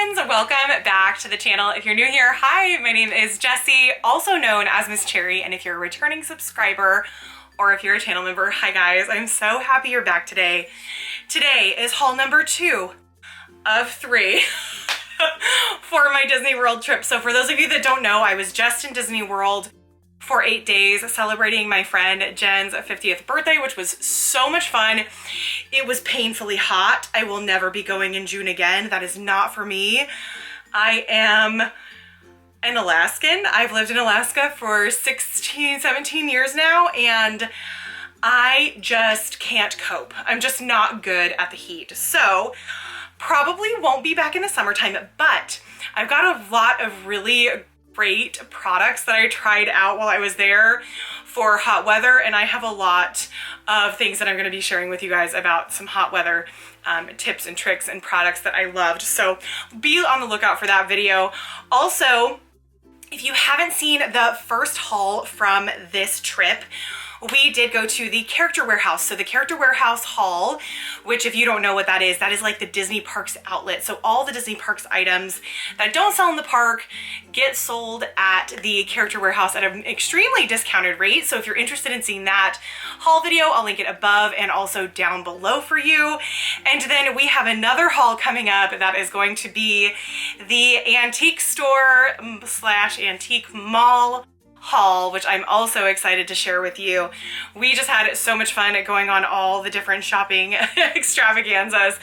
friends, welcome back to the channel. If you're new here, hi, my name is Jessi, also known as Miss Cherry, and if you're a returning subscriber or if you're a channel member, hi guys, I'm so happy you're back today. Today is haul number 2 of 3 for my Disney World trip. So for those of you that don't know, I was just in Disney World for 8 days celebrating my friend Jen's 50th birthday, which was so much fun. It was painfully hot. I will never be going in June again. That is not for me. I am an Alaskan. I've lived in Alaska for 16, 17 years now, and I just can't cope. I'm just not good at the heat. So probably won't be back in the summertime, but I've got a lot of really great products that I tried out while I was there for hot weather, and I have a lot of things that I'm going to be sharing with you guys about some hot weather tips and tricks and products that I loved. So be on the lookout for that video. Also, if you haven't seen the first haul from this trip, we did go to the Character Warehouse. So the Character Warehouse haul, which if you don't know what that is like the Disney Parks outlet. So all the Disney Parks items that don't sell in the park get sold at the Character Warehouse at an extremely discounted rate. So if you're interested in seeing that haul video, I'll link it above and also down below for you. And then we have another haul coming up that is going to be the antique store / antique mall haul, which I'm also excited to share with you. We just had so much fun going on all the different shopping extravaganzas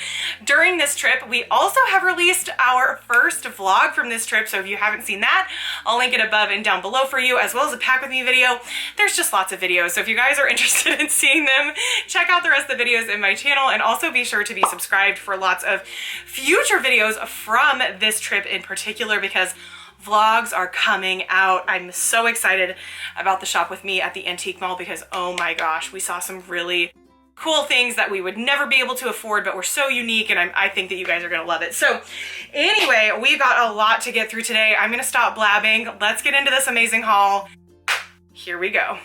during this trip. We also have released our first vlog from this trip, so if you haven't seen that, I'll link it above and down below for you, as well as a pack with me video. There's just lots of videos, so if you guys are interested in seeing them, check out the rest of the videos in my channel, and also be sure to be subscribed for lots of future videos from this trip in particular, because vlogs are coming out. I'm so excited about the shop with me at the antique mall because, oh my gosh, we saw some really cool things that we would never be able to afford, but were so unique, and I think that you guys are gonna love it. So anyway, we've got a lot to get through today. I'm gonna stop blabbing. Let's get into this amazing haul. Here we go.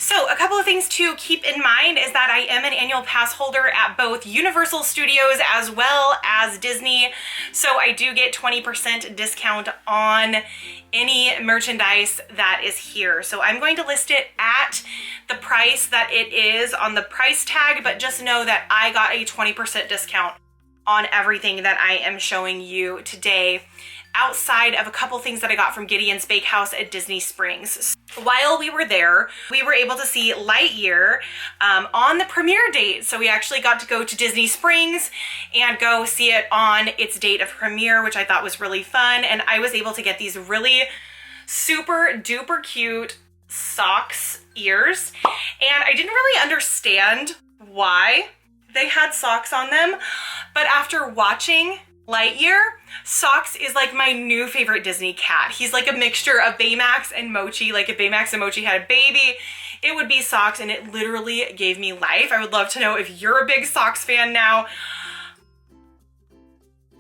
So a couple of things to keep in mind is that I am an annual pass holder at both Universal Studios as well as Disney. So I do get 20% discount on any merchandise that is here. So I'm going to list it at the price that it is on the price tag, but just know that I got a 20% discount on everything that I am showing you today, outside of a couple things that I got from Gideon's Bakehouse at Disney Springs. While we were there, we were able to see Lightyear on the premiere date. So we actually got to go to Disney Springs and go see it on its date of premiere, which I thought was really fun. And I was able to get these really super duper cute socks ears. And I didn't really understand why they had socks on them, but after watching Lightyear, Socks is like my new favorite Disney cat. He's like a mixture of Baymax and Mochi. Like if Baymax and Mochi had a baby, it would be Socks, and it literally gave me life. I would love to know if you're a big Socks fan now.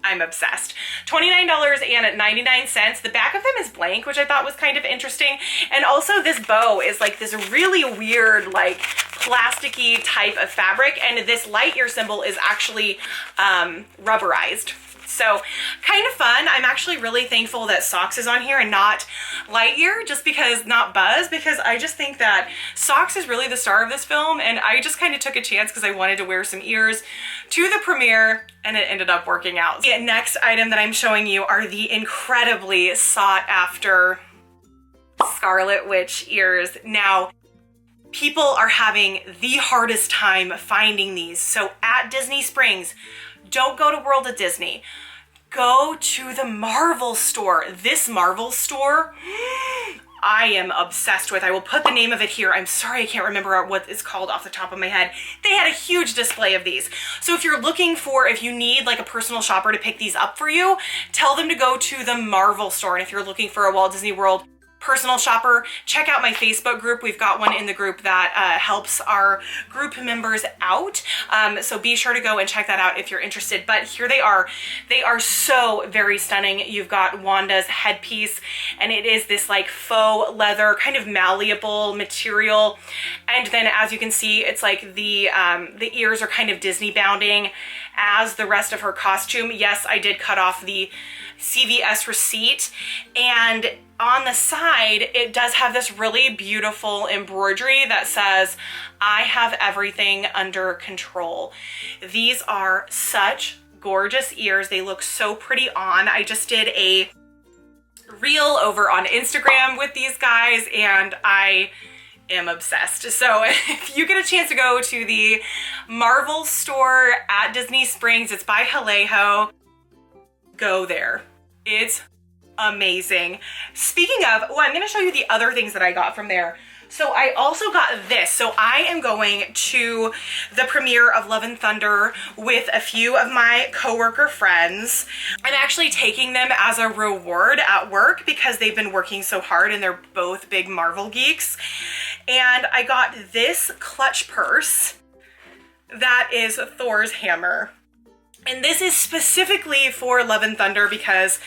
I'm obsessed. $29.99. The back of them is blank, which I thought was kind of interesting. And also this bow is like this really weird, like plasticky type of fabric. And this Lightyear symbol is actually rubberized. So kind of fun. I'm actually really thankful that Socks is on here and not Lightyear, just because, not Buzz, because I just think that Socks is really the star of this film, and I just kind of took a chance because I wanted to wear some ears to the premiere, and it ended up working out. The next item that I'm showing you are the incredibly sought after Scarlet Witch ears. Now, people are having the hardest time finding these. So at Disney Springs, don't go to World of Disney. Go to the Marvel store. This Marvel store, I am obsessed with. I will put the name of it here. I'm sorry I can't remember what it's called off the top of my head. They had a huge display of these. So if you're looking for, if you need like a personal shopper to pick these up for you, tell them to go to the Marvel store. And if you're looking for a Walt Disney World personal shopper, check out my Facebook group. We've got one in the group that helps our group members out. So be sure to go and check that out if you're interested. But here they are. They are so very stunning. You've got Wanda's headpiece, and it is this like faux leather, kind of malleable material. And then as you can see, it's like the ears are kind of Disney bounding as the rest of her costume. Yes, I did cut off the CVS receipt, and on the side it does have this really beautiful embroidery that says, "I have everything under control." These are such gorgeous ears. They look so pretty on. I just did a reel over on Instagram with these guys and I am obsessed. So if you get a chance to go to the Marvel store at Disney Springs, it's by Haleho, go there. It's amazing. Speaking of, oh, I'm going to show you the other things that I got from there. So I also got this. So I am going to the premiere of Love and Thunder with a few of my coworker friends. I'm actually taking them as a reward at work because they've been working so hard and they're both big Marvel geeks. And I got this clutch purse that is Thor's hammer. And this is specifically for Love and Thunder because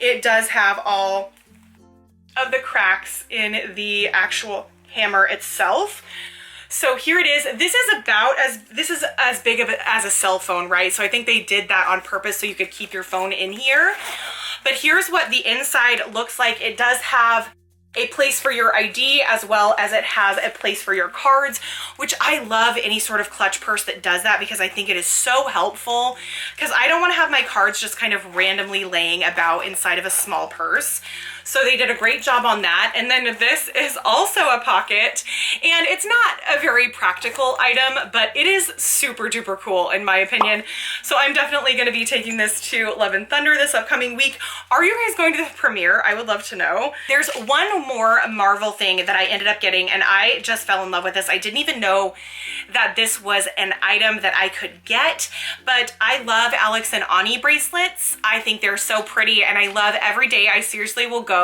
it does have all of the cracks in the actual hammer itself. So here it is. This is as big of as a cell phone, right? So I think they did that on purpose so you could keep your phone in here. But here's what the inside looks like. It does have a place for your ID as well as it has a place for your cards, which I love any sort of clutch purse that does that because I think it is so helpful, because I don't want to have my cards just kind of randomly laying about inside of a small purse. So they did a great job on that. And then this is also a pocket, and it's not a very practical item, but it is super duper cool in my opinion. So I'm definitely going to be taking this to Love and Thunder this upcoming week. Are you guys going to the premiere? I would love to know. There's one more Marvel thing that I ended up getting, and I just fell in love with this. I didn't even know that this was an item that I could get, but I love Alex and Ani bracelets. I think they're so pretty, and I love every day I seriously will go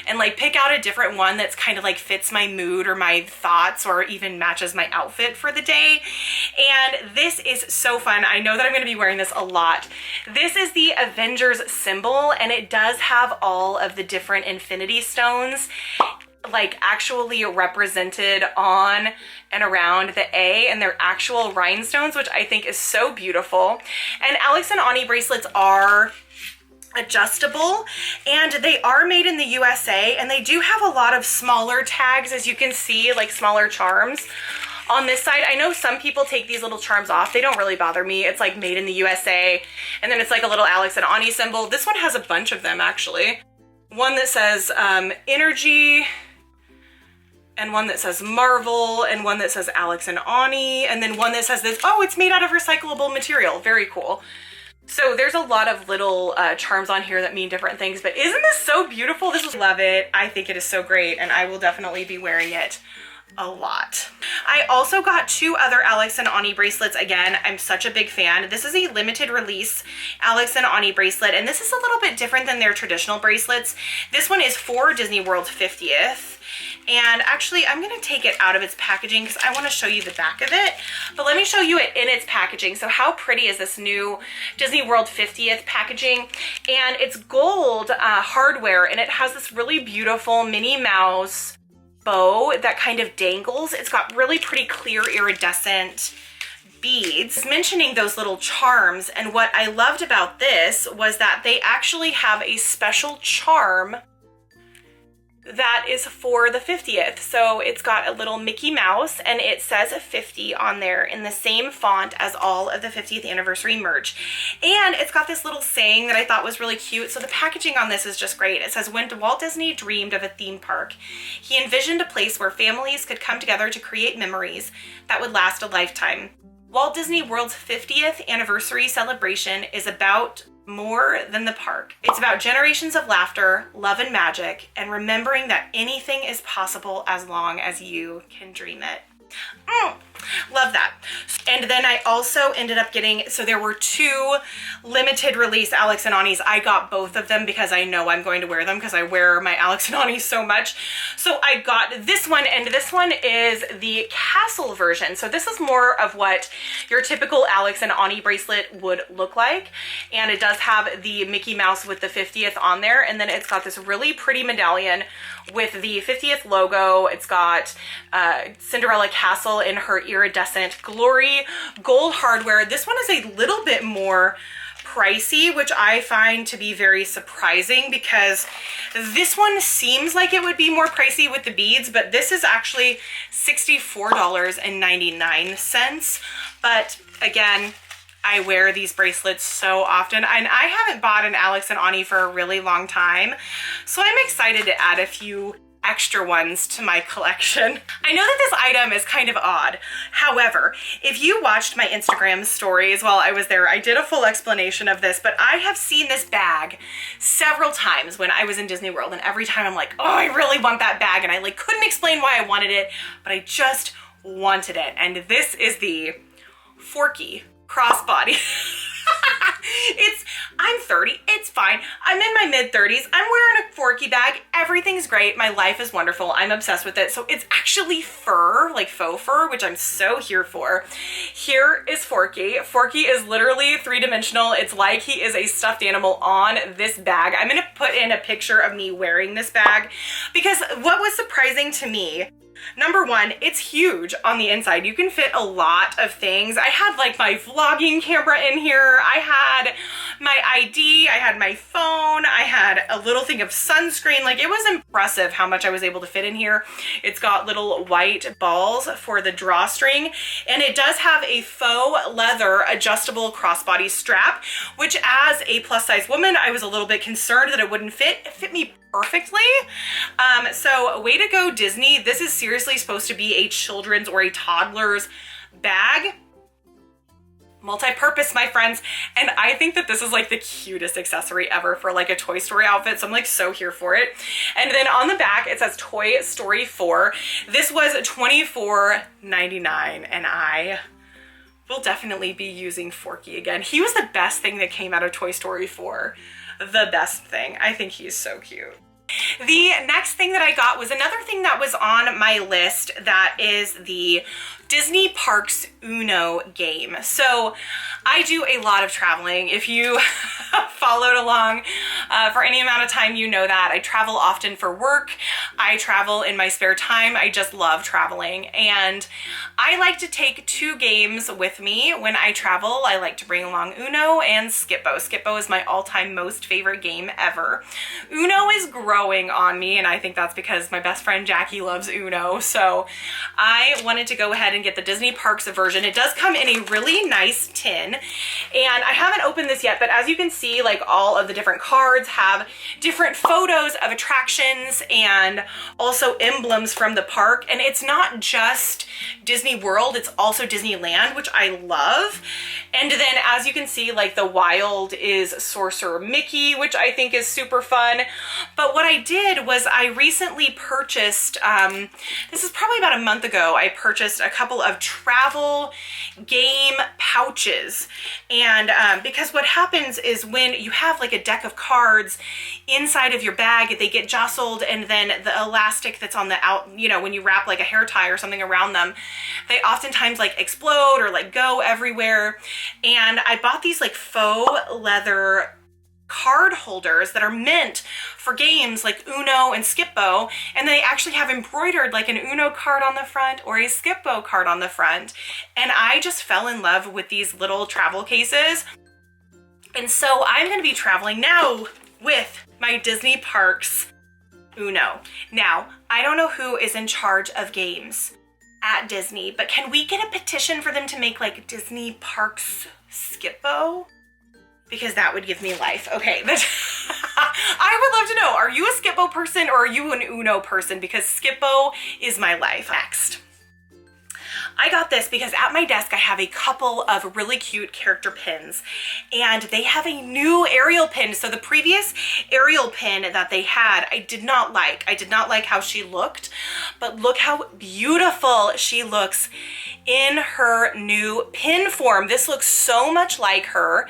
and like pick out a different one that's kind of like fits my mood or my thoughts or even matches my outfit for the day. And this is so fun. I know that I'm going to be wearing this a lot. This is the Avengers symbol, and it does have all of the different Infinity Stones like actually represented on and around the A, and they're actual rhinestones, which I think is so beautiful. And Alex and Ani bracelets are adjustable, and they are made in the USA, and they do have a lot of smaller tags, as you can see, like smaller charms on this side. I know some people take these little charms off. They don't really bother me. It's like made in the USA, and then it's like a little Alex and Ani symbol. This one has a bunch of them actually. One that says energy, and one that says Marvel, and one that says Alex and Ani, and then one that says this, oh, it's made out of recyclable material. Very cool. So there's a lot of little charms on here that mean different things, but isn't this so beautiful? Love it. I think it is so great, and I will definitely be wearing it a lot. I also got two other Alex and Ani bracelets. Again, I'm such a big fan. This is a limited release Alex and Ani bracelet, and this is a little bit different than their traditional bracelets. This one is for Disney World's 50th. And actually, I'm going to take it out of its packaging because I want to show you the back of it. But let me show you it in its packaging. So how pretty is this new Disney World 50th packaging? And it's gold hardware, and it has this really beautiful Minnie Mouse bow that kind of dangles. It's got really pretty clear iridescent beads. Mentioning those little charms, and what I loved about this was that they actually have a special charm that is for the 50th. So it's got a little Mickey Mouse, and it says 50 on there in the same font as all of the 50th anniversary merch. And it's got this little saying that I thought was really cute. So the packaging on this is just great. It says, when Walt Disney dreamed of a theme park, he envisioned a place where families could come together to create memories that would last a lifetime. Walt Disney World's 50th anniversary celebration is about more than the park. It's about generations of laughter, love, and magic, and remembering that anything is possible as long as you can dream it. Love that. And then I also ended up getting, so there were 2 limited release Alex and Ani's. I got both of them because I know I'm going to wear them because I wear my Alex and Ani so much. So I got this one, and this one is the castle version. So this is more of what your typical Alex and Ani bracelet would look like. And it does have the Mickey Mouse with the 50th on there. And then it's got this really pretty medallion with the 50th logo. It's got Cinderella Castle in her iridescent glory gold hardware. This one is a little bit more pricey, which I find to be very surprising because this one seems like it would be more pricey with the beads, but this is actually $64.99. But again, I wear these bracelets so often, and I haven't bought an Alex and Ani for a really long time, so I'm excited to add a few extra ones to my collection. I know that this item is kind of odd. However, if you watched my Instagram stories while I was there, I did a full explanation of this, but I have seen this bag several times when I was in Disney World, and every time I'm like, oh, I really want that bag, and I like couldn't explain why I wanted it, but I just wanted it. And this is the Forky crossbody. I'm 30, it's fine. I'm in my mid-30s. I'm wearing a Forky bag. Everything's great. My life is wonderful. I'm obsessed with it. So it's actually fur, like faux fur, which I'm so here for. Here is Forky. Forky is literally 3-dimensional. It's like he is a stuffed animal on this bag. I'm gonna put in a picture of me wearing this bag because what was surprising to me, number one, it's huge on the inside. You can fit a lot of things. I had like my vlogging camera in here. I had my ID, I had my phone, I had a little thing of sunscreen. Like, it was impressive how much I was able to fit in here. It's got little white balls for the drawstring, and it does have a faux leather adjustable crossbody strap, which as a plus size woman, I was a little bit concerned that it wouldn't fit. It fit me perfectly. So way to go, Disney. This is seriously supposed to be a children's or a toddler's bag. Multi-purpose, my friends. And I think that this is like the cutest accessory ever for like a Toy Story outfit. So I'm like so here for it. And then on the back, it says Toy Story 4. This was $24.99, and I will definitely be using Forky again. He was the best thing that came out of Toy Story 4. The best thing. I think he's so cute. The next thing that I got was another thing that was on my list, that is the Disney Parks Uno game. So I do a lot of traveling. If you followed along for any amount of time, you know that I travel often for work. I travel in my spare time. I just love traveling, and I like to take 2 games with me when I travel. I like to bring along Uno and Skip-Bo. Skip-Bo is my all-time most favorite game ever. Uno is growing on me, and I think that's because my best friend Jackie loves Uno. So I wanted to go ahead and get the Disney Parks version. It does come in a really nice tin, and I haven't opened this yet, but as you can see, like all of the different cards have different photos of attractions and also emblems from the park. And it's not just Disney World, it's also Disneyland, which I love. And then as you can see, like the wild is Sorcerer Mickey, which I think is super fun. But what I did was I recently purchased, this is probably about a month ago, I purchased a couple of travel game pouches. And because what happens is when you have like a deck of cards inside of your bag, they get jostled, and then the elastic that's on the out, you know, when you wrap like a hair tie or something around them, they oftentimes like explode or like go everywhere. And I bought these like faux leather card holders that are meant for games like Uno and Skip-Bo, and they actually have embroidered like an Uno card on the front or a Skip-Bo card on the front. And I just fell in love with these little travel cases. And so I'm going to be traveling now with my Disney Parks Uno. Now, I don't know who is in charge of games at Disney, but can we get a petition for them to make like Disney Parks Skip-Bo? Because that would give me life. Okay, but I would love to know, are you a Skip-Bo person or are you an Uno person? Because Skip-Bo is my life. Next, I got this because at my desk I have a couple of really cute character pins, and they have a new Ariel pin. So the previous Ariel pin that they had, I did not like. I did not like how she looked, but look how beautiful she looks in her new pin form. This looks so much like her.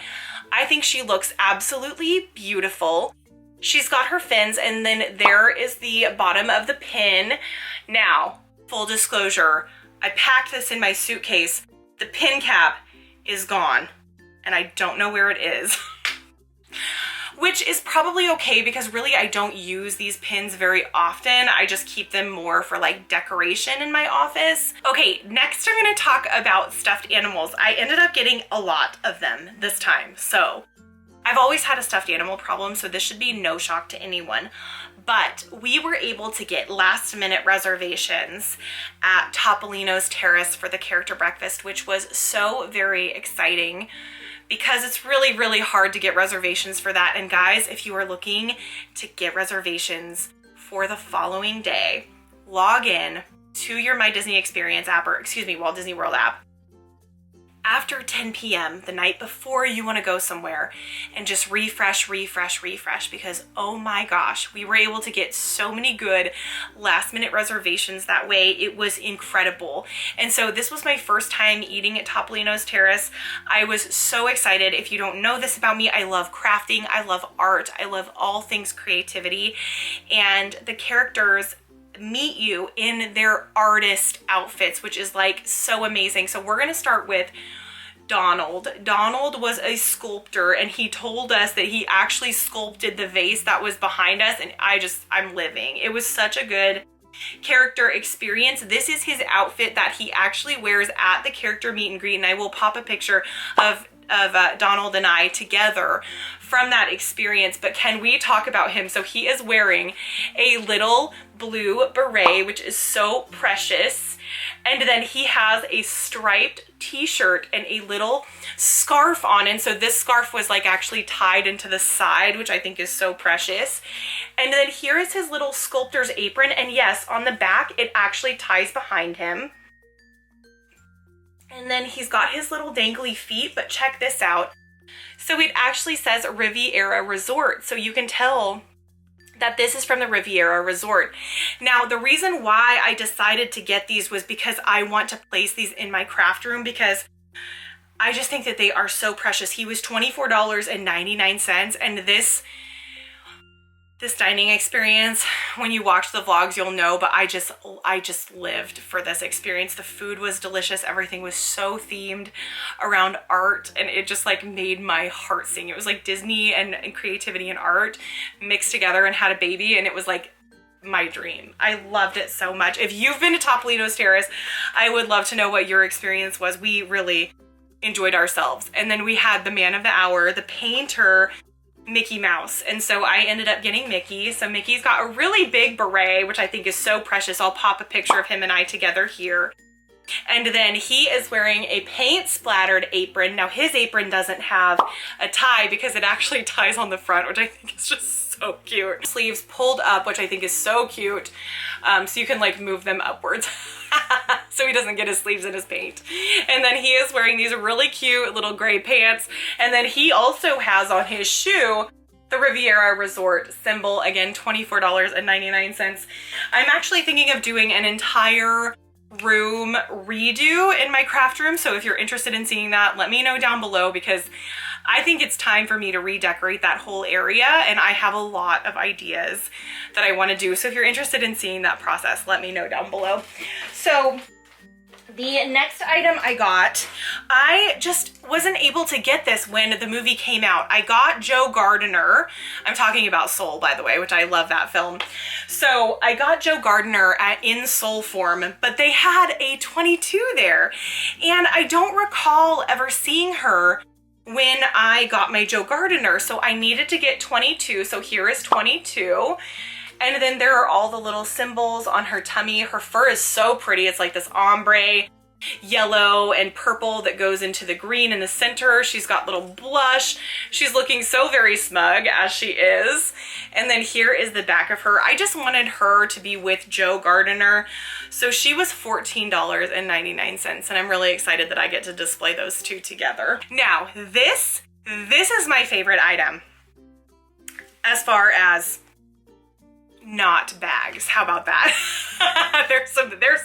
I think she looks absolutely beautiful. She's got her fins, and then there is the bottom of the pin. Now, full disclosure, I packed this in my suitcase. The pin cap is gone, and I don't know where it is. Which is probably okay because really I don't use these pins very often. I just keep them more for like decoration in my office. Okay, next I'm gonna talk about stuffed animals. I ended up getting a lot of them this time. So I've always had a stuffed animal problem, so this should be no shock to anyone. But we were able to get last minute reservations at Topolino's Terrace for the character breakfast, which was so very exciting because it's really, really hard to get reservations for that. And guys, if you are looking to get reservations for the following day, log in to your My Disney Experience app, or excuse me, Walt Disney World app, after 10 p.m. the night before you want to go somewhere, and just refresh, because oh my gosh, we were able to get so many good last minute reservations that way. It was incredible. And so this was my first time eating at Topolino's Terrace. I was so excited. If you don't know this about me, I love crafting, I love art, I love all things creativity, and the characters meet you in their artist outfits, which is like so amazing. So we're gonna start with Donald. Donald was a sculptor, and he told us that he actually sculpted the vase that was behind us, and I'm living. It was such a good character experience. This is his outfit that he actually wears at the character meet and greet, and I will pop a picture of Donald and I together from that experience. But can we talk about him? So he is wearing a little blue beret, which is so precious, and then he has a striped t-shirt and a little scarf on, and so this scarf was like actually tied into the side, which I think is so precious. And then here is his little sculptor's apron, and yes, on the back it actually ties behind him. And then he's got his little dangly feet, but check this out. So it actually says Riviera Resort, so you can tell that this is from the Riviera Resort. Now, the reason why I decided to get these was because I want to place these in my craft room, because I just think that they are so precious. He was $24.99, and this dining experience, when you watch the vlogs you'll know, but I just lived for this experience. The food was delicious, everything was so themed around art, and it just like made my heart sing. It was like Disney and creativity and art mixed together and had a baby, and it was like my dream. I loved it so much. If you've been to Topolino's Terrace, I would love to know what your experience was. We really enjoyed ourselves. And then we had the man of the hour, the painter, Mickey Mouse, and so I ended up getting Mickey. So Mickey's got a really big beret, which I think is so precious. I'll pop a picture of him and I together here. And then he is wearing a paint splattered apron. Now his apron doesn't have a tie because it actually ties on the front, which I think is just so cute. Sleeves pulled up, which I think is so cute. So you can like move them upwards so he doesn't get his sleeves in his paint. And then he is wearing these really cute little gray pants. And then he also has on his shoe the Riviera Resort symbol, again, $24.99. I'm actually thinking of doing an entire room redo in my craft room. So if you're interested in seeing that, let me know down below, because I think it's time for me to redecorate that whole area, and I have a lot of ideas that I want to do. So if you're interested in seeing that process, let me know down below. So the next item I just wasn't able to get this when the movie came out. I got Joe Gardner. I'm talking about Soul, by the way, which I love that film. So I got Joe Gardner in Soul form, but they had a 22 there. And I don't recall ever seeing her when I got my Joe Gardner. So I needed to get 22. So here is 22. And then there are all the little symbols on her tummy. Her fur is so pretty. It's like this ombre yellow and purple that goes into the green in the center. She's got little blush. She's looking so very smug as she is. And then here is the back of her. I just wanted her to be with Joe Gardner. So she was $14.99, and I'm really excited that I get to display those two together. Now, this is my favorite item as far as not bags. How about that?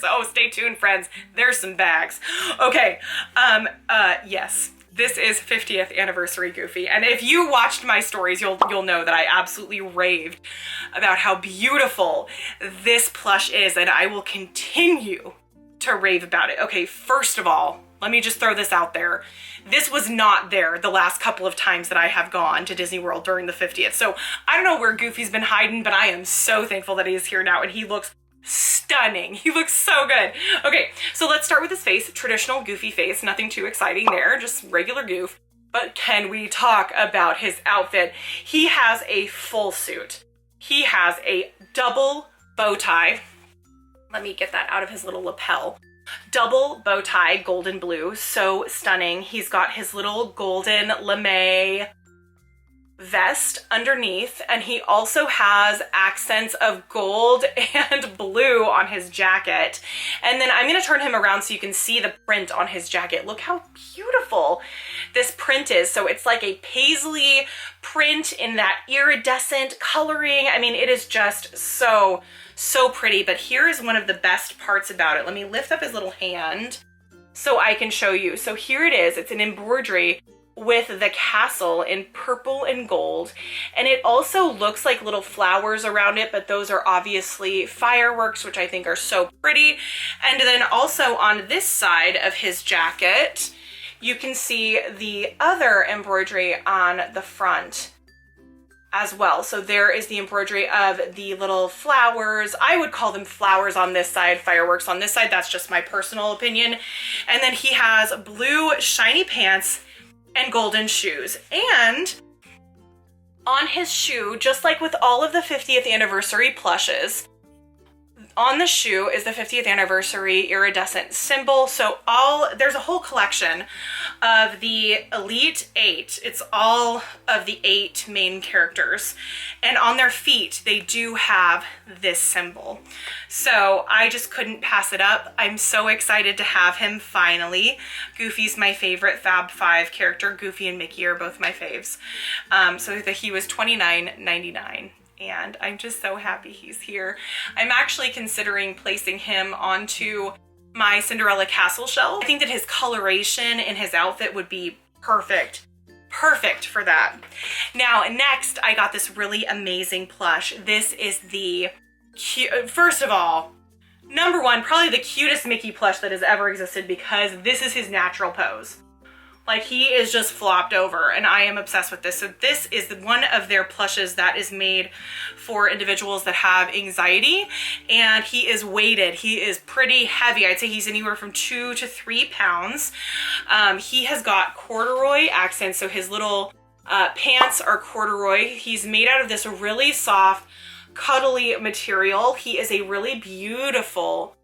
Oh, stay tuned, friends. There's some bags. Okay. Yes, this is 50th anniversary Goofy. And if you watched my stories, you'll know that I absolutely raved about how beautiful this plush is, and I will continue to rave about it. Okay, first of all, let me just throw this out there. This was not there the last couple of times that I have gone to Disney World during the 50th. So I don't know where Goofy's been hiding, but I am so thankful that he is here now, and he looks stunning. He looks so good. Okay, so let's start with his face. Traditional Goofy face, nothing too exciting there, just regular Goof. But can we talk about his outfit? He has a full suit. He has a double bow tie. Let me get that out of his little lapel. Double bow tie, golden blue, so stunning. He's got his little golden lame vest underneath, and he also has accents of gold and blue on his jacket. And then I'm going to turn him around so you can see the print on his jacket. Look how beautiful this print is. So it's like a paisley print in that iridescent coloring. I mean, it is just so pretty. But here is one of the best parts about it. Let me lift up his little hand so I can show you. So here it is. It's an embroidery with the castle in purple and gold, and it also looks like little flowers around it, but those are obviously fireworks, which I think are so pretty. And then also on this side of his jacket, you can see the other embroidery on the front as well. So there is the embroidery of the little flowers. I would call them flowers on this side, fireworks on this side. That's just my personal opinion. And then he has blue shiny pants and golden shoes. And on his shoe, just like with all of the 50th anniversary plushes, on the shoe is the 50th anniversary iridescent symbol. So there's a whole collection of the Elite 8. It's all of the 8 main characters. And on their feet, they do have this symbol. So I just couldn't pass it up. I'm so excited to have him finally. Goofy's my favorite Fab 5 character. Goofy and Mickey are both my faves. So he was $29.99. And I'm just so happy he's here. I'm actually considering placing him onto my Cinderella Castle shelf. I think that his coloration in his outfit would be perfect for that. Now, next, I got this really amazing plush. This is the first of all, number one, probably the cutest Mickey plush that has ever existed, because this is his natural pose. Like, he is just flopped over, and I am obsessed with this. So this is one of their plushes that is made for individuals that have anxiety, and he is weighted. He is pretty heavy. I'd say he's anywhere from 2 to 3 pounds. He has got corduroy accents, so his little pants are corduroy. He's made out of this really soft, cuddly material. He is a really beautiful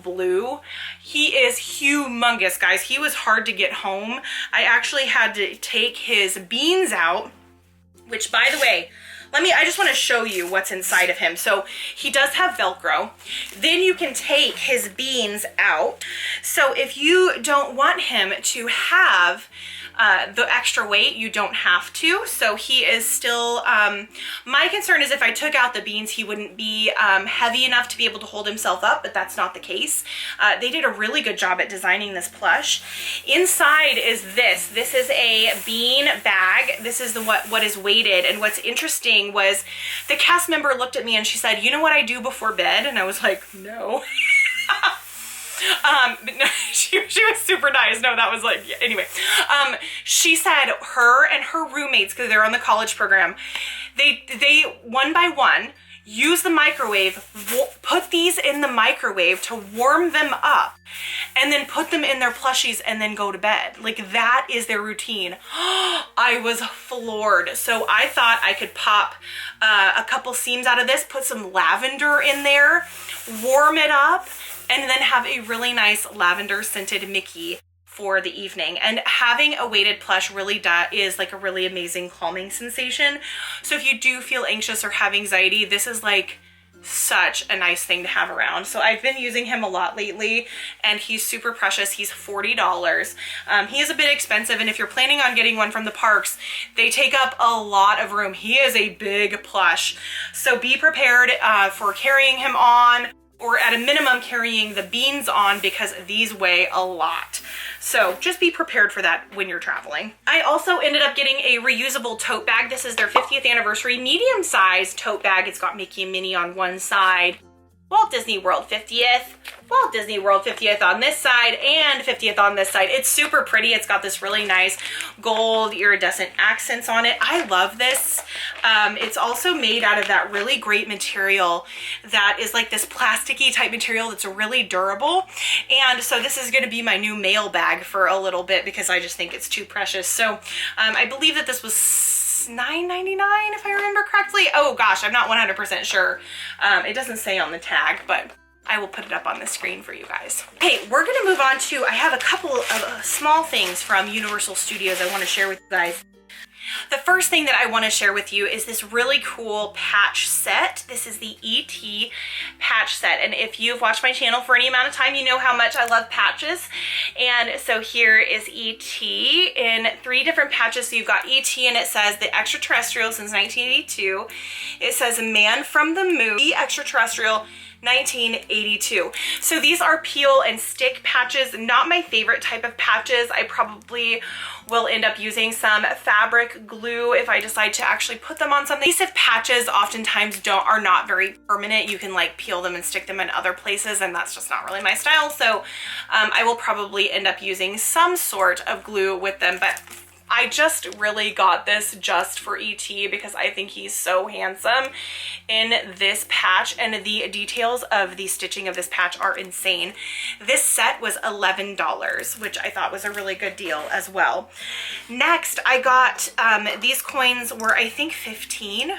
blue. He is humongous, guys. He was hard to get home. I actually had to take his beans out, which, by the way, I just want to show you what's inside of him. So he does have Velcro. Then you can take his beans out. So if you don't want him to have the extra weight, you don't have to. So he is still, my concern is if I took out the beans, he wouldn't be heavy enough to be able to hold himself up, but that's not the case. They did a really good job at designing this plush. Inside is this. This is a bean bag. This is what is weighted. And what's interesting was the cast member looked at me and she said, "You know what I do before bed?" And I was like, "No." But no, she was super nice. No, that was like, yeah, anyway. She said her and her roommates, because they're on the college program, they one by one use the microwave, put these in the microwave to warm them up, and then put them in their plushies and then go to bed. Like, that is their routine. I was floored. So I thought I could pop a couple seams out of this, put some lavender in there, warm it up, and then have a really nice lavender scented Mickey for the evening. And having a weighted plush really is like a really amazing calming sensation. So if you do feel anxious or have anxiety, this is like such a nice thing to have around. So I've been using him a lot lately, and he's super precious. He's $40. He is a bit expensive, and if you're planning on getting one from the parks, they take up a lot of room. He is a big plush. So be prepared for carrying him on, or at a minimum carrying the beans on, because these weigh a lot. So just be prepared for that when you're traveling. I also ended up getting a reusable tote bag. This is their 50th anniversary medium-sized tote bag. It's got Mickey and Minnie on one side, Walt Disney World 50th, Walt Disney World 50th on this side, and 50th on this side. It's super pretty. It's got this really nice gold iridescent accents on it. I love this. It's also made out of that really great material that is like this plasticky type material that's really durable. And so this is going to be my new mail bag for a little bit, because I just think it's too precious. So I believe that this was $9.99 if I remember correctly. Oh gosh, I'm not 100% sure. It doesn't say on the tag, but I will put it up on the screen for you guys. Okay, we're gonna move on to, I have a couple of small things from Universal Studios I wanna share with you guys. The first thing that I want to share with you is this really cool patch set. This is the ET patch set, and if you've watched my channel for any amount of time, you know how much I love patches. And so here is ET in 3 different patches. So you've got ET, and it says the extraterrestrial since 1982. It says Man from the Moon, the extraterrestrial 1982. So these are peel and stick patches. Not my favorite type of patches. I probably will end up using some fabric glue if I decide to actually put them on something. Adhesive patches oftentimes are not very permanent. You can like peel them and stick them in other places, and that's just not really my style. So I will probably end up using some sort of glue with them, but I just really got this just for ET because I think he's so handsome in this patch, and the details of the stitching of this patch are insane. This set was $11, which I thought was a really good deal as well. Next, I got these coins were I think 15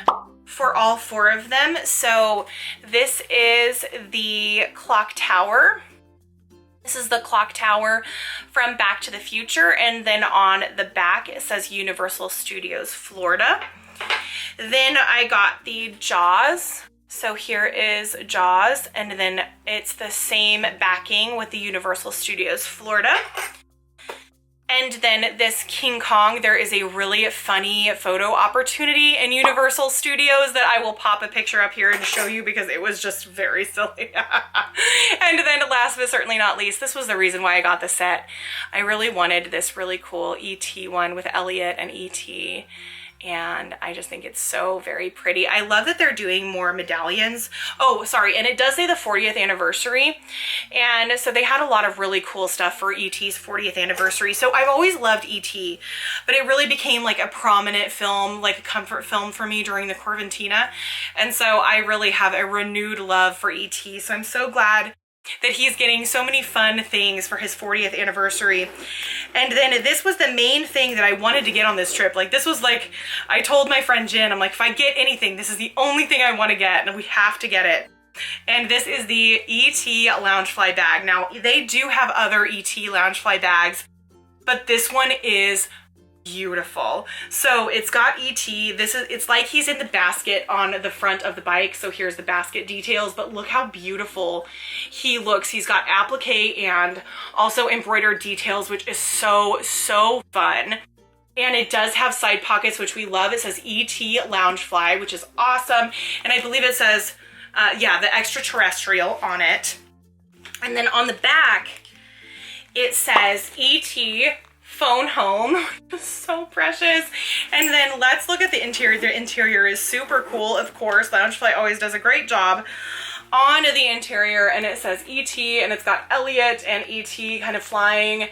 for all 4 of them. So this is the clock tower. This is the clock tower from Back to the Future, and then on the back it says Universal Studios Florida. Then I got the Jaws. So here is Jaws, and then it's the same backing with the Universal Studios Florida. And then this King Kong, there is a really funny photo opportunity in Universal Studios that I will pop a picture up here and show you because it was just very silly. And then last but certainly not least, this was the reason why I got the set. I really wanted this really cool ET one with Elliot and ET. And I just think it's so very pretty. I love that they're doing more medallions. Oh, sorry, and it does say the 40th anniversary. And so they had a lot of really cool stuff for ET's 40th anniversary. So I've always loved ET, but it really became like a prominent film, like a comfort film for me during the Corventina. And so I really have a renewed love for ET. So I'm so glad that he's getting so many fun things for his 40th anniversary. And then this was the main thing that I wanted to get on this trip. Like this was like, I told my friend Jen, I'm like, if I get anything, this is the only thing I want to get, and we have to get it. And this is the ET Loungefly bag. Now they do have other ET Loungefly bags, but this one is beautiful. So it's got ET. It's like he's in the basket on the front of the bike. So here's the basket details, but look how beautiful he looks. He's got applique and also embroidered details, which is so fun. And it does have side pockets, which we love. It says ET Loungefly, which is awesome. And I believe it says, yeah, the extraterrestrial on it. And then on the back, it says ET Phone Home. So precious. And then let's look at the interior. The interior is super cool, of course. Loungefly always does a great job on the interior, and it says ET, and it's got Elliot and ET kind of flying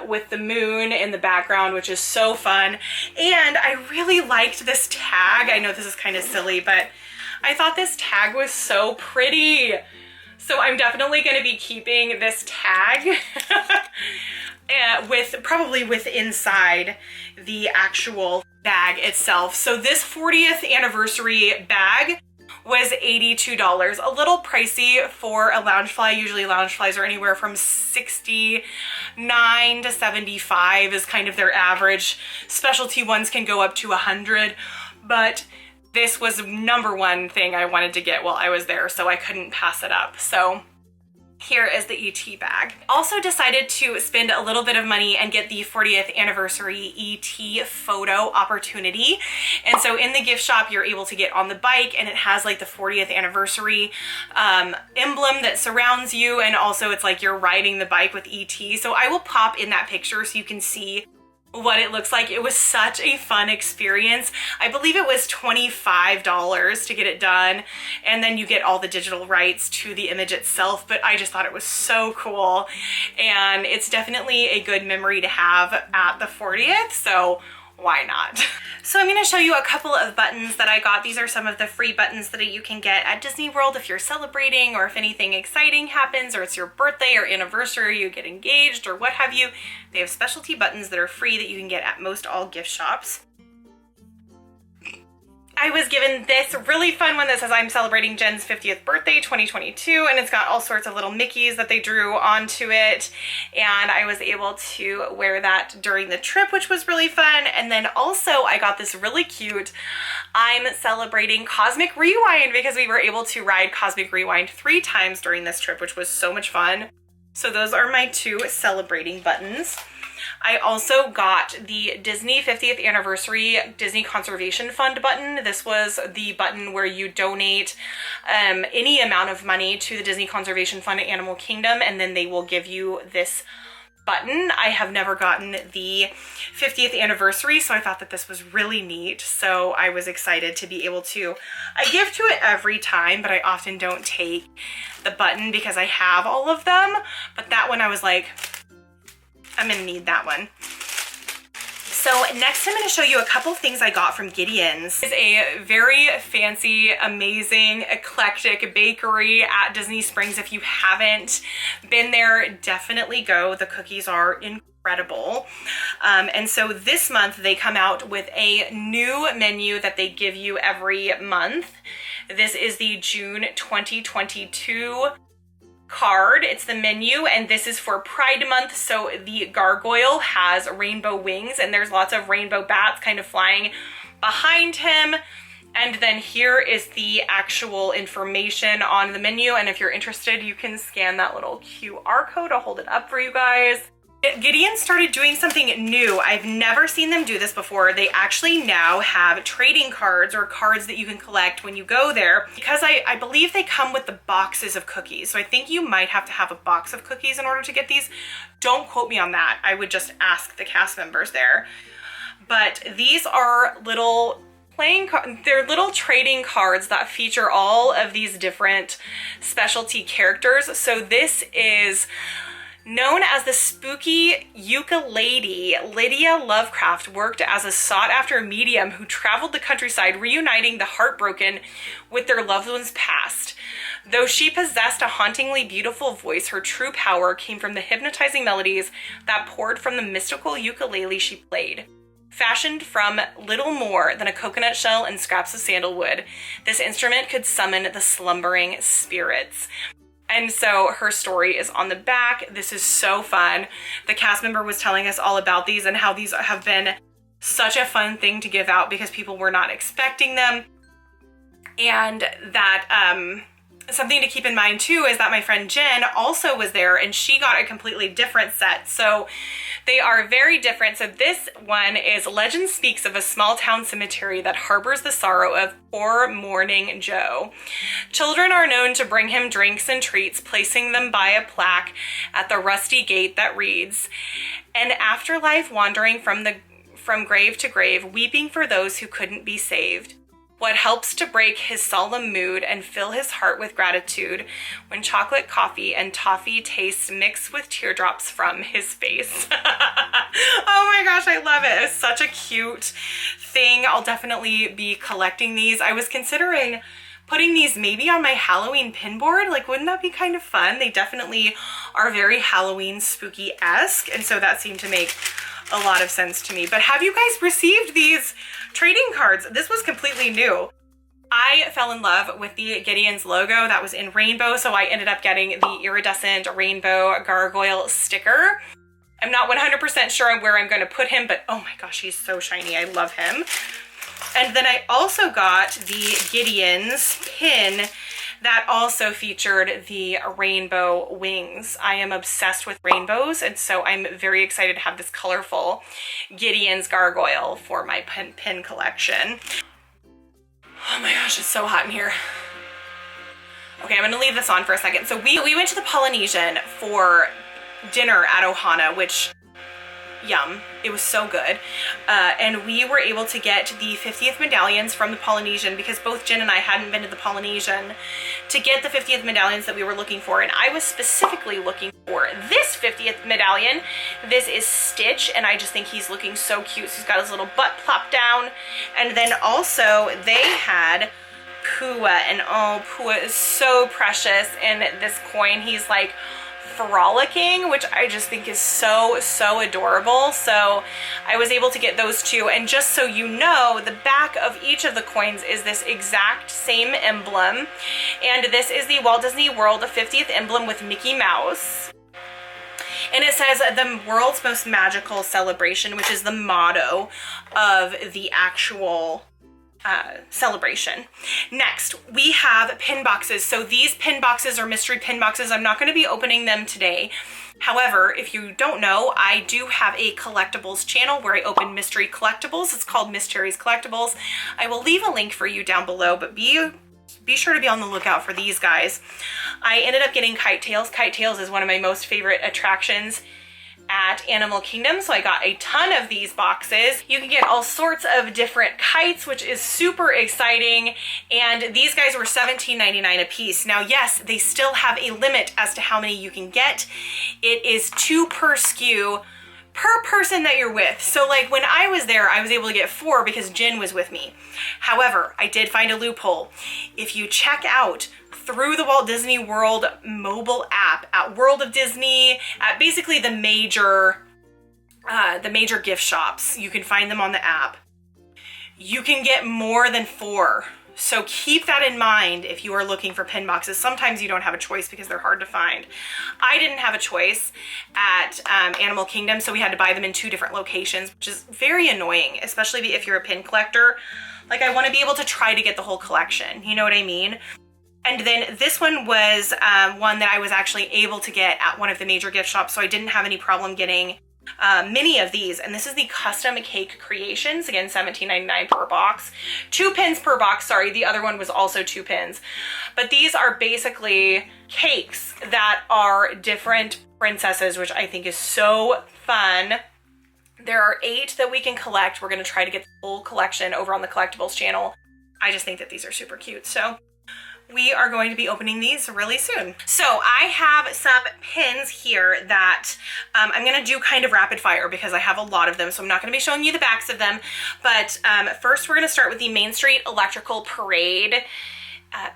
with the moon in the background, which is so fun. And I really liked this tag. I know this is kind of silly, but I thought this tag was so pretty. So I'm definitely going to be keeping this tag probably with inside the actual bag itself. So this 40th anniversary bag was $82. A little pricey for a Loungefly. Usually Loungeflies are anywhere from $69 to $75 is kind of their average. Specialty ones can go up to $100, but this was number one thing I wanted to get while I was there, so I couldn't pass it up. So here is the ET bag. Also decided to spend a little bit of money and get the 40th anniversary ET photo opportunity. And so in the gift shop, you're able to get on the bike, and it has like the 40th anniversary emblem that surrounds you. And also it's like you're riding the bike with ET. So I will pop in that picture so you can see what it looks like. It was such a fun experience. I believe it was $25 to get it done, and then you get all the digital rights to the image itself, but I just thought it was so cool, and it's definitely a good memory to have at the 40th, so why not? So I'm going to show you a couple of buttons that I got. These are some of the free buttons that you can get at Disney World if you're celebrating, or if anything exciting happens, or it's your birthday or anniversary, you get engaged or what have you. They have specialty buttons that are free that you can get at most all gift shops. I was given this really fun one that says I'm celebrating Jen's 50th birthday 2022, and it's got all sorts of little Mickeys that they drew onto it, and I was able to wear that during the trip, which was really fun. And then also I got this really cute I'm celebrating Cosmic Rewind, because we were able to ride Cosmic Rewind 3 times during this trip, which was so much fun. So those are my 2 celebrating buttons. I also got the Disney 50th Anniversary Disney Conservation Fund button. This was the button where you donate any amount of money to the Disney Conservation Fund at Animal Kingdom, and then they will give you this button. I have never gotten the 50th anniversary, so I thought that this was really neat. So I was excited to be able to, I give to it every time, but I often don't take the button because I have all of them. But that one I was like, I'm gonna need that one. So next I'm gonna show you a couple things I got from Gideon's. It's a very fancy, amazing, eclectic bakery at Disney Springs. If you haven't been there, definitely go. The cookies are incredible. And so this month they come out with a new menu that they give you every month. This is the June 2022 card. It's the menu, and this is for Pride Month. So the gargoyle has rainbow wings, and there's lots of rainbow bats kind of flying behind him. And then here is the actual information on the menu, and if you're interested, you can scan that little QR code. I'll hold it up for you guys. Gideon started doing something new. I've never seen them do this before. They actually now have trading cards, or cards that you can collect when you go there, because I believe they come with the boxes of cookies. So I think you might have to have a box of cookies in order to get these. Don't quote me on that. I would just ask the cast members there. But these are little they're little trading cards that feature all of these different specialty characters. So this is known as the spooky ukulele. Lydia Lovecraft worked as a sought-after medium who traveled the countryside, reuniting the heartbroken with their loved ones past. Though she possessed a hauntingly beautiful voice, her true power came from the hypnotizing melodies that poured from the mystical ukulele she played. Fashioned from little more than a coconut shell and scraps of sandalwood, this instrument could summon the slumbering spirits. And so her story is on the back. This is so fun. The cast member was telling us all about these and how these have been such a fun thing to give out because people were not expecting them. And that something to keep in mind too is that my friend Jen also was there, and she got a completely different set. So they are very different. So this one is Legend speaks of a small town cemetery that harbors the sorrow of poor mourning Joe. Children are known to bring him drinks and treats, placing them by a plaque at the rusty gate that reads, "An afterlife wandering from grave to grave, weeping for those who couldn't be saved. What helps to break his solemn mood and fill his heart with gratitude when chocolate, coffee, and toffee tastes mix with teardrops from his face." Oh my gosh, I love it. It's such a cute thing. I'll definitely be collecting these. I was considering putting these maybe on my Halloween pin board. Like, wouldn't that be kind of fun? They definitely are very Halloween spooky-esque, and so that seemed to make a lot of sense to me. But have you guys received these trading cards? This was completely new. I fell in love with the Gideon's logo that was in rainbow, so I ended up getting the iridescent rainbow gargoyle sticker. I'm not 100% sure where I'm going to put him, but oh my gosh, he's so shiny. I love him. And then I also got the Gideon's pin that also featured the rainbow wings. I am obsessed with rainbows, and so I'm very excited to have this colorful Gideon's gargoyle for my pin collection. Oh my gosh, it's so hot in here. Okay, I'm gonna leave this on for a second. So we went to the Polynesian for dinner at Ohana, which, yum, it was so good. And we were able to get the 50th medallions from the Polynesian because both Jen and I hadn't been to the Polynesian to get the 50th medallions that we were looking for. And I was specifically looking for this 50th medallion. This is Stitch, and I just think he's looking so cute. So he's got his little butt plopped down. And then also they had Pua, and oh, Pua is so precious in this coin. He's like frolicking, which I just think is so adorable. So I was able to get those two. And just so you know, the back of each of the coins is this exact same emblem. And this is the Walt Disney World 50th emblem with Mickey Mouse. And it says the world's most magical celebration, which is the motto of the actual celebration. Next, we have pin boxes. So these pin boxes are mystery pin boxes. I'm not going to be opening them today. However, if you don't know, I do have a collectibles channel where I open mystery collectibles. It's called Miss Cherry's Collectibles. I will leave a link for you down below, but be sure to be on the lookout for these guys. I ended up getting Kite Tails. Kite Tails is one of my most favorite attractions at Animal Kingdom, so I got a ton of these boxes. You can get all sorts of different kites, which is super exciting, and these guys were $17.99 a piece. Now, yes, they still have a limit as to how many you can get. It is 2 per SKU per person that you're with. So like when I was there, I was able to get 4 because Jen was with me. However, I did find a loophole. If you check out through the Walt Disney World mobile app at World of Disney, at basically the major gift shops, you can find them on the app. You can get more than 4. So keep that in mind if you are looking for pin boxes. Sometimes you don't have a choice because they're hard to find. I didn't have a choice at Animal Kingdom, so we had to buy them in 2 different locations, which is very annoying, especially if you're a pin collector. Like, I want to be able to try to get the whole collection, you know what I mean? And then this one was one that I was actually able to get at one of the major gift shops, so I didn't have any problem getting many of these. And this is the Custom Cake Creations. Again, $17.99 per box. 2 pins per box, sorry. The other one was also 2 pins. But these are basically cakes that are different princesses, which I think is so fun. There are 8 that we can collect. We're going to try to get the full collection over on the collectibles channel. I just think that these are super cute. So we are going to be opening these really soon. So I have some pins here that I'm gonna do kind of rapid fire because I have a lot of them, so I'm not gonna be showing you the backs of them. But first we're gonna start with the Main Street Electrical Parade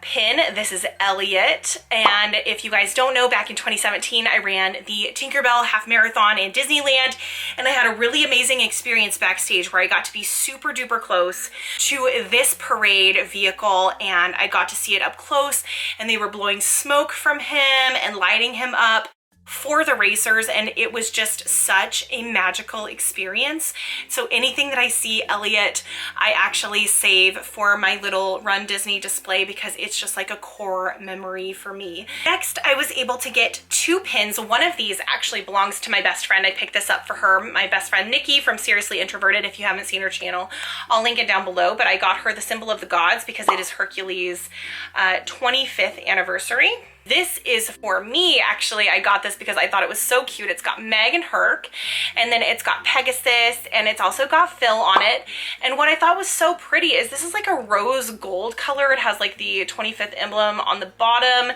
pin. This is Elliot, and if you guys don't know, back in 2017 I ran the Tinkerbell half marathon in Disneyland, and I had a really amazing experience backstage where I got to be super duper close to this parade vehicle, and I got to see it up close, and they were blowing smoke from him and lighting him up for the racers, and it was just such a magical experience. So anything that I see Elliot, I actually save for my little Run Disney display because it's just like a core memory for me. Next, I was able to get 2 pins. One of these actually belongs to my best friend. I picked this up for her, my best friend Nikki from Seriously Introverted. If you haven't seen her channel, I'll link it down below, but I got her the Symbol of the Gods because it is Hercules' 25th anniversary. This is for me, actually. I got this because I thought it was so cute. It's got Meg and Herc, and then it's got Pegasus, and it's also got Phil on it. And what I thought was so pretty is this is like a rose gold color. It has like the 25th emblem on the bottom,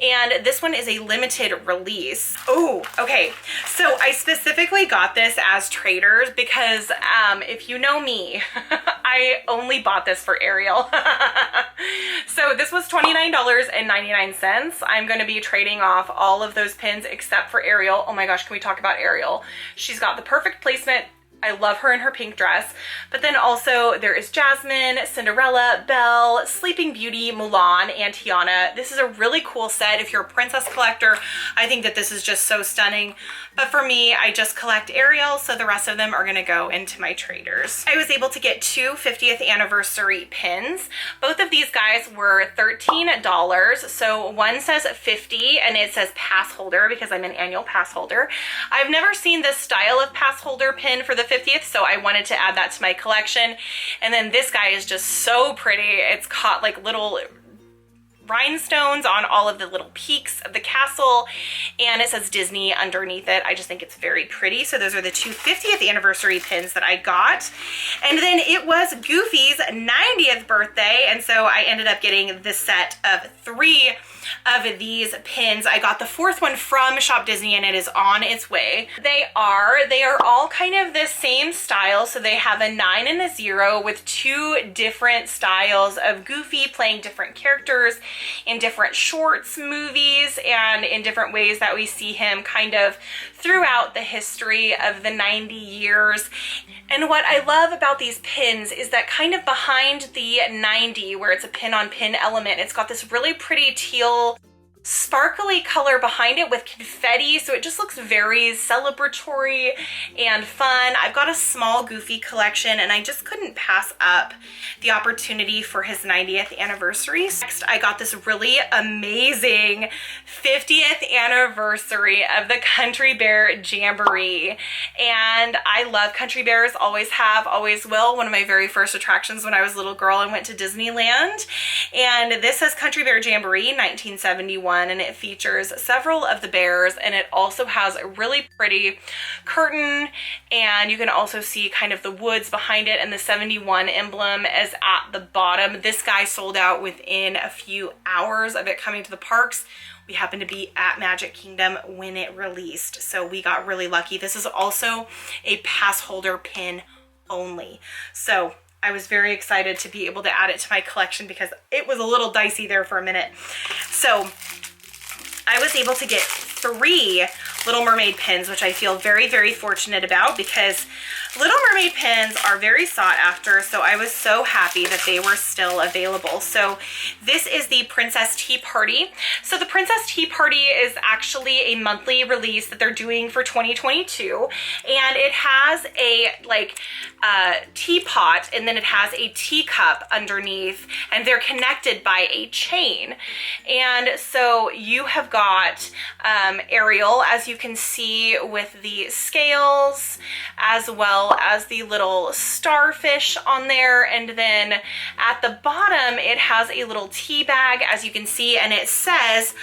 and this one is a limited release. Oh, okay. So I specifically got this as traders because if you know me, I only bought this for Ariel. So this was $29.99. I'm going to be trading off all of those pins except for Ariel. Oh my gosh, can we talk about Ariel? She's got the perfect placement I love her in her pink dress. But then also there is Jasmine, Cinderella, Belle, Sleeping Beauty, Mulan, and Tiana. This is a really cool set. If you're a princess collector, I think that this is just so stunning. But for me, I just collect Ariel, so the rest of them are gonna go into my traders. I was able to get 2 50th anniversary pins. Both of these guys were $13. So one says 50 and it says pass holder because I'm an annual pass holder. I've never seen this style of pass holder pin for the 50th, so I wanted to add that to my collection. And then this guy is just so pretty. It's got like little rhinestones on all of the little peaks of the castle, and it says Disney underneath it. I just think it's very pretty. So those are the 2 50th anniversary pins that I got. And then it was Goofy's 90th birthday, and so I ended up getting this set of 3 of these pins. I got the 4th one from Shop Disney and it is on its way. They are all kind of the same style. So they have a 9 and a 0 with 2 different styles of Goofy playing different characters in different shorts, movies, and in different ways that we see him kind of throughout the history of the 90 years. And what I love about these pins is that kind of behind the 90, where it's a pin on pin element, it's got this really pretty teal sparkly color behind it with confetti, so it just looks very celebratory and fun. I've got a small Goofy collection and I just couldn't pass up the opportunity for his 90th anniversary. Next, I got this really amazing 50th anniversary of the Country Bear Jamboree, and I love Country Bears, always have, always will. One of my very first attractions when I was a little girl, I went to Disneyland, and this says Country Bear Jamboree 1971, and it features several of the bears, and it also has a really pretty curtain, and you can also see kind of the woods behind it, and the 71 emblem is at the bottom. This guy sold out within a few hours of it coming to the parks. We happened to be at Magic Kingdom when it released, so we got really lucky. This is also a pass holder pin only, so I was very excited to be able to add it to my collection because it was a little dicey there for a minute. So I was able to get 3 Little Mermaid pins, which I feel very, very fortunate about because Little Mermaid pins are very sought after, so I was so happy that they were still available. So this is the Princess Tea Party. So the Princess Tea Party is actually a monthly release that they're doing for 2022, and it has a teapot, and then it has a teacup underneath, and they're connected by a chain. And so you have got Ariel, as you can see, with the scales, as well as the little starfish on there, and then at the bottom it has a little tea bag, as you can see, and it says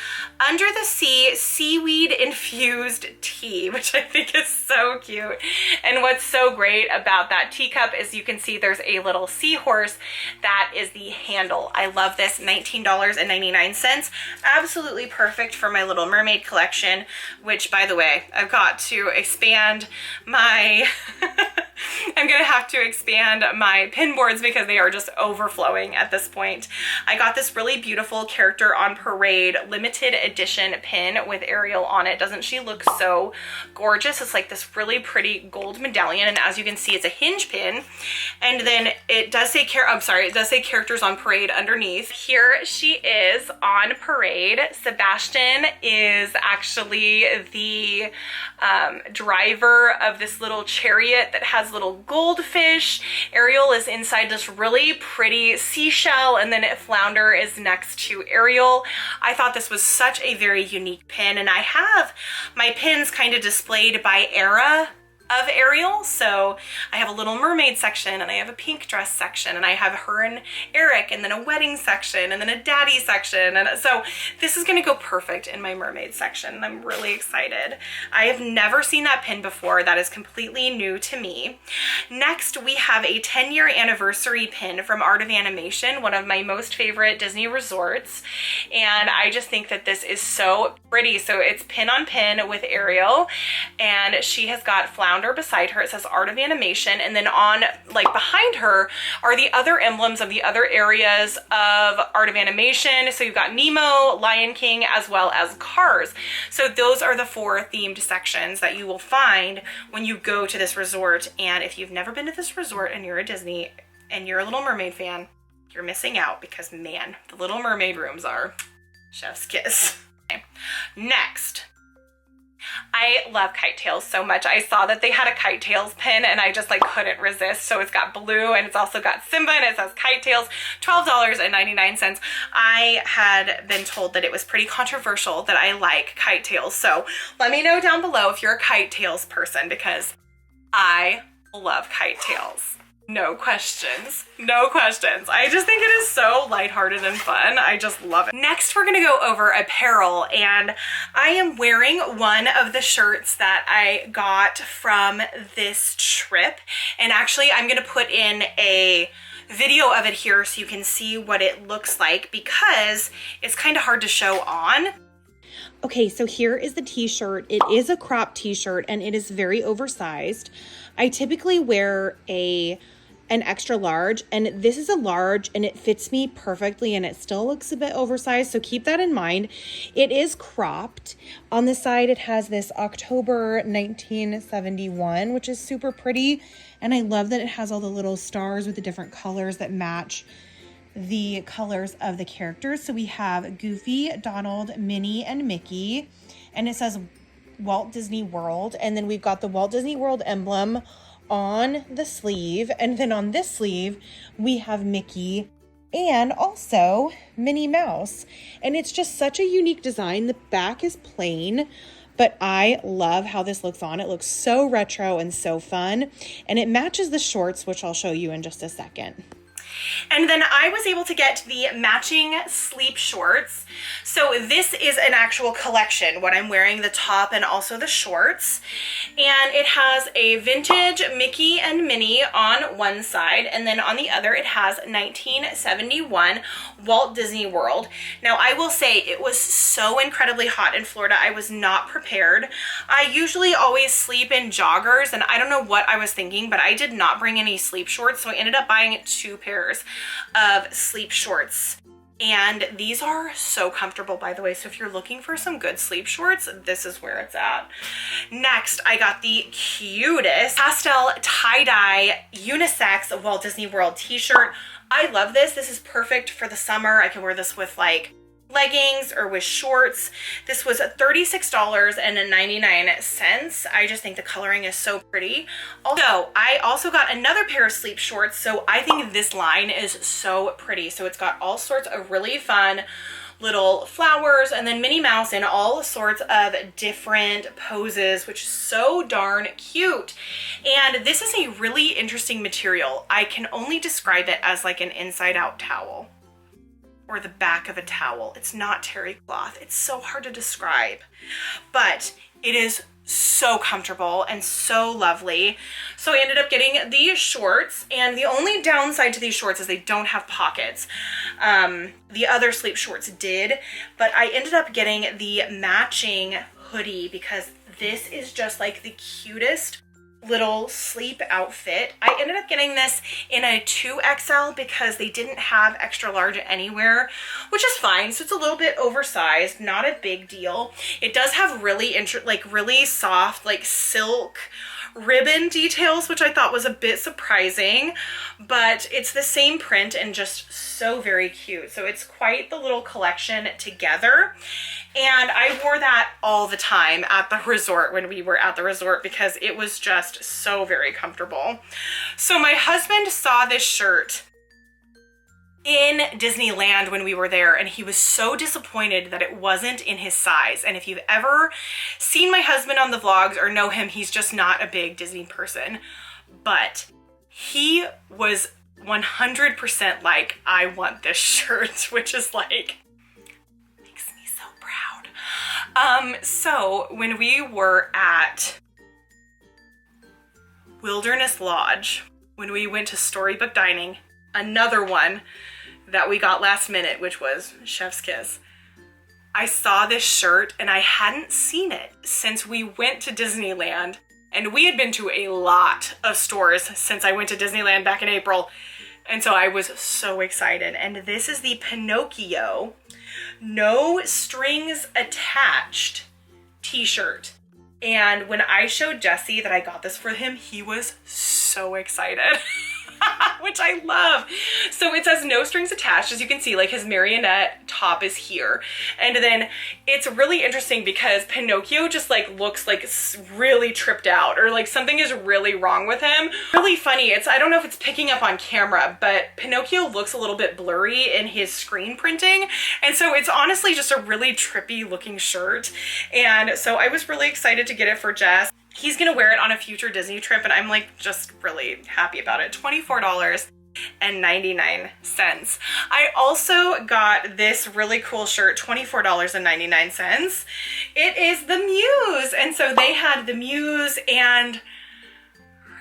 Under the Sea Seaweed Infused Tea, which I think is so cute. And what's so great about that teacup is you can see there's a little seahorse. That is the handle. I love this. $19.99. Absolutely perfect for my Little Mermaid collection, which, by the way, I've got to expand my I'm gonna have to expand my pin boards because they are just overflowing at this point. I got this really beautiful Character on Parade limited edition pin with Ariel on it. Doesn't she look so gorgeous? It's like this really pretty gold medallion, and as you can see, it's a hinge pin. And then it does say it does say Characters on Parade underneath. Here she is on parade. Sebastian is actually the driver of this little chariot that has little goldfish. Ariel is inside this really pretty seashell, and then Flounder is next to Ariel. I thought this was such a very unique pin, and I have my pins kind of displayed by era of Ariel. So I have a Little Mermaid section, and I have a pink dress section, and I have her and Eric, and then a wedding section, and then a daddy section. And so this is going to go perfect in my mermaid section. I'm really excited. I have never seen that pin before. That is completely new to me. Next, we have a 10-year anniversary pin from Art of Animation, one of my most favorite Disney resorts. And I just think that this is so pretty. So it's pin on pin with Ariel, and she has got Flounder around her beside her. It says Art of Animation, and then on like behind her are the other emblems of the other areas of Art of Animation. So you've got Nemo, Lion King, as well as Cars. So those are the 4 themed sections that you will find when you go to this resort. And if you've never been to this resort and you're a Disney and you're a Little Mermaid fan, you're missing out, because man, the Little Mermaid rooms are chef's kiss. Okay. Next, I love Kite Tails so much. I saw that they had a Kite Tails pin and I just like couldn't resist. So it's got blue and it's also got Simba and it says Kite Tails, $12.99. I had been told that it was pretty controversial that I like Kite Tails. So let me know down below if you're a Kite Tails person, because I love Kite Tails. No questions. No questions. I just think it is so lighthearted and fun. I just love it. Next, we're gonna go over apparel, and I am wearing one of the shirts that I got from this trip. And actually, I'm gonna put in a video of it here so you can see what it looks like, because it's kind of hard to show on. Okay, so here is the t-shirt. It is a crop t-shirt and it is very oversized. I typically wear an extra large, and this is a large and it fits me perfectly, and it still looks a bit oversized, so keep that in mind. It is cropped. On the side it has this October 1971, which is super pretty, and I love that it has all the little stars with the different colors that match the colors of the characters. So we have Goofy, Donald, Minnie, and Mickey, and it says Walt Disney World, and then we've got the Walt Disney World emblem on the sleeve, and then on this sleeve we have Mickey and also Minnie Mouse, and it's just such a unique design. The back is plain, but I love how this looks on. It looks so retro and so fun, and it matches the shorts, which I'll show you in just a second. And then I was able to get the matching sleep shorts. So this is an actual collection, what I'm wearing, the top and also the shorts. And it has a vintage Mickey and Minnie on one side, and then on the other it has 1971 Walt Disney World. Now I will say it was so incredibly hot in Florida. I was not prepared. I usually always sleep in joggers, and I don't know what I was thinking, but I did not bring any sleep shorts, so I ended up buying 2 pairs of sleep shorts. And these are so comfortable, by the way. So if you're looking for some good sleep shorts, this is where it's at. Next, I got the cutest pastel tie-dye unisex Walt Disney World t-shirt. I love this. This is perfect for the summer. I can wear this with like leggings or with shorts. This was $36.99. I just think the coloring is so pretty. Also, I also got another pair of sleep shorts, so I think this line is so pretty. So it's got all sorts of really fun little flowers and then Minnie Mouse in all sorts of different poses, which is so darn cute. And this is a really interesting material. I can only describe it as like an inside out towel, or the back of a towel. It's not terry cloth. It's so hard to describe, but it is so comfortable and so lovely. So I ended up getting these shorts, and the only downside to these shorts is they don't have pockets. The other sleep shorts did, but I ended up getting the matching hoodie because this is just like the cutest little sleep outfit. I ended up getting this in a 2XL because they didn't have extra large anywhere, which is fine. So it's a little bit oversized, not a big deal. It does have really really soft like silk ribbon details, which I thought was a bit surprising, but it's the same print and just so very cute. So it's quite the little collection together. And I wore that all the time at the resort when we were at the resort because it was just so very comfortable. So my husband saw this shirt in Disneyland when we were there, and he was so disappointed that it wasn't in his size. And if you've ever seen my husband on the vlogs or know him, he's just not a big Disney person, but he was 100% like, I want this shirt, which is like, makes me so proud. So when we were at Wilderness Lodge, when we went to Storybook Dining, another one that we got last minute, which was Chef's Kiss, I saw this shirt and I hadn't seen it since we went to Disneyland And we had been to a lot of stores since I went to Disneyland back in April. And so I was so excited. And this is the Pinocchio No Strings Attached t-shirt. And when I showed Jesse that I got this for him, he was so excited. Which I love. So it says no strings attached. As you can see, like his marionette top is here. And then it's really interesting because Pinocchio just like looks like really tripped out, or like something is really wrong with him. Really funny. I don't know if it's picking up on camera, but Pinocchio looks a little bit blurry in his screen printing. And so it's honestly just a really trippy looking shirt. And so I was really excited to get it for Jess. He's gonna wear it on a future Disney trip, and I'm like just really happy about it. $24.99. I also got this really cool shirt, $24.99. It is the Muse, and so they had the Muse and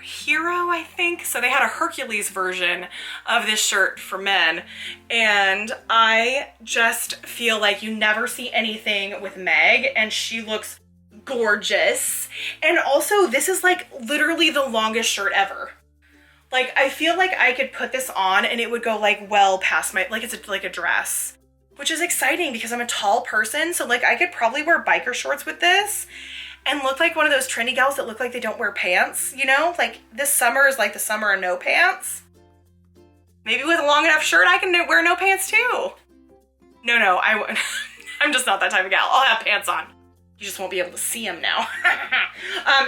Hero, I think. So they had a Hercules version of this shirt for men, and I just feel like you never see anything with Meg, and she looks gorgeous. And also this is like literally the longest shirt ever. Like I feel like I could put this on and it would go like well past my, like it's like a dress, which is exciting because I'm a tall person. So like I could probably wear biker shorts with this and look like one of those trendy gals that look like they don't wear pants, you know? Like this summer is like the summer of no pants. Maybe with a long enough shirt I can wear no pants too. No, I'm just not that type of gal. I'll have pants on. You just won't be able to see them now.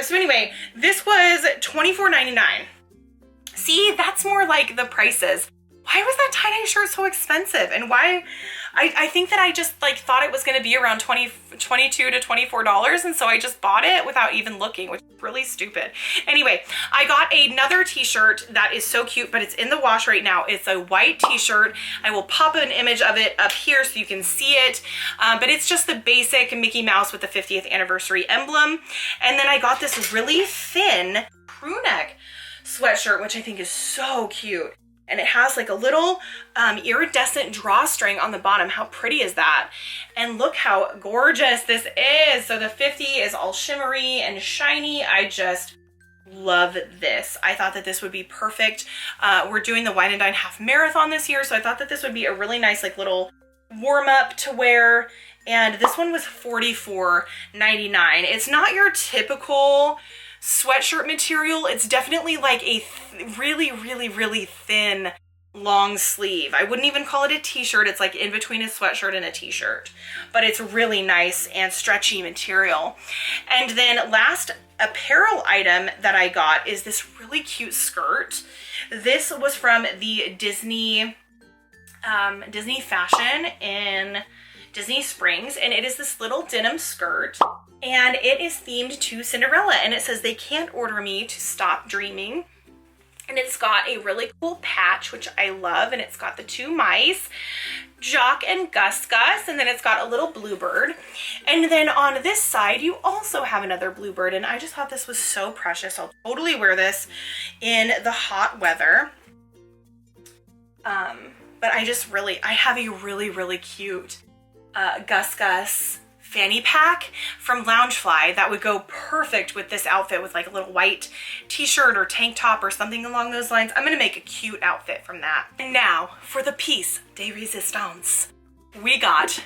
So anyway, this was $24.99. See, that's more like the prices. Why was that tie-dye shirt so expensive? And why, I think that I just like thought it was gonna be around $22 to $24, and so I just bought it without even looking, which is really stupid. Anyway, I got another t-shirt that is so cute, but it's in the wash right now. It's a white t-shirt. I will pop an image of it up here so you can see it, but it's just the basic Mickey Mouse with the 50th anniversary emblem. And then I got this really thin crew neck sweatshirt, which I think is so cute. And it has like a little iridescent drawstring on the bottom. How pretty is that? And look how gorgeous this is. So the 50 is all shimmery and shiny. I just love this. I thought that this would be perfect. We're doing the Wine and Dine half marathon this year, so I thought that this would be a really nice like little warm up to wear. And this one was $44.99. It's not your typical sweatshirt material. It's definitely like a really thin long sleeve. I wouldn't even call it a t-shirt. It's like in between a sweatshirt and a t-shirt, but it's really nice and stretchy material. And then last apparel item that I got is this really cute skirt. This was from the Disney fashion in Disney Springs, and it is this little denim skirt. And it is themed to Cinderella, and it says they can't order me to stop dreaming. And it's got a really cool patch, which I love, and it's got the two mice, Jock and Gus Gus, and then it's got a little bluebird. And then on this side, you also have another bluebird, and I just thought this was so precious. I'll totally wear this in the hot weather. But I have a really cute Gus Gus fanny pack from Loungefly that would go perfect with this outfit with like a little white t-shirt or tank top or something along those lines. I'm gonna make a cute outfit from that. And now for the piece de resistance. We got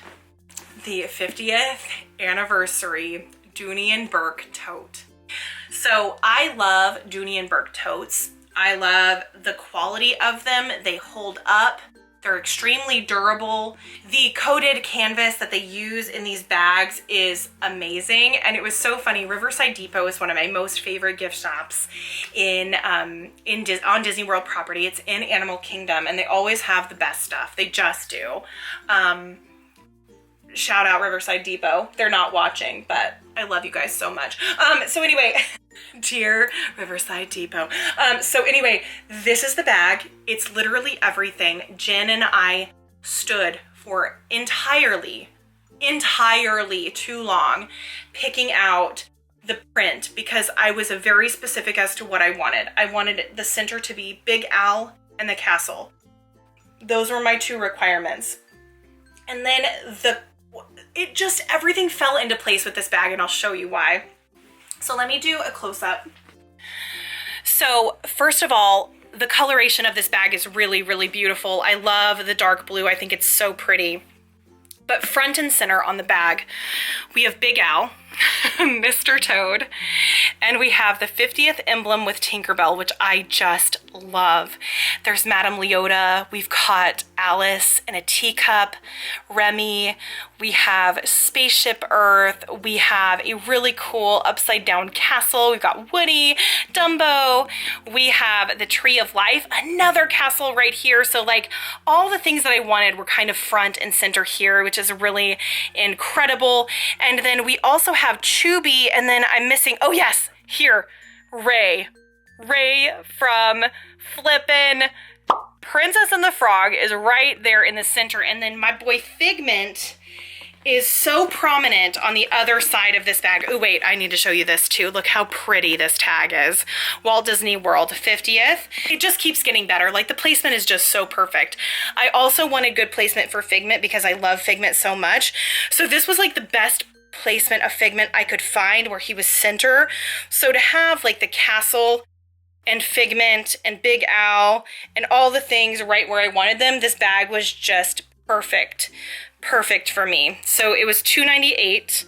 the 50th anniversary Dooney and Burke tote. So I love Dooney and Burke totes. I love the quality of them. They hold up. They're extremely durable. The coated canvas that they use in these bags is amazing. And it was so funny. Riverside Depot is one of my most favorite gift shops on Disney World property. It's in Animal Kingdom, and they always have the best stuff. They just do. Shout out Riverside Depot. They're not watching, but I love you guys so much. So anyway, dear Riverside Depot. So anyway, this is the bag. It's literally everything. Jen and I stood for entirely too long picking out the print because I was very specific as to what I wanted. I wanted the center to be Big Al and the castle. Those were my two requirements. And then everything fell into place with this bag, and I'll show you why. So let me do a close-up. So first of all, the coloration of this bag is really, really beautiful. I love the dark blue. I think it's so pretty. But front and center on the bag, we have Big Al, Mr. Toad, and we have the 50th emblem with Tinkerbell, which I just love. There's Madame Leota, we've got Alice in a teacup, Remy, we have Spaceship Earth, we have a really cool upside down castle, we've got Woody, Dumbo, we have the Tree of Life, another castle right here. So like all the things that I wanted were kind of front and center here, which is really incredible. And then we also have Chubby, and then I'm missing, oh yes, here, Ray from Flippin' Princess and the Frog is right there in the center. And then my boy Figment is so prominent on the other side of this bag. Oh wait, I need to show you this too. Look how pretty this tag is. Walt Disney World 50th. It just keeps getting better. Like the placement is just so perfect. I also wanted good placement for Figment because I love Figment so much. So this was like the best placement of Figment I could find where he was center. So to have like the castle and Figment and Big Al and all the things right where I wanted them, this bag was just perfect for me. So it was $2.98.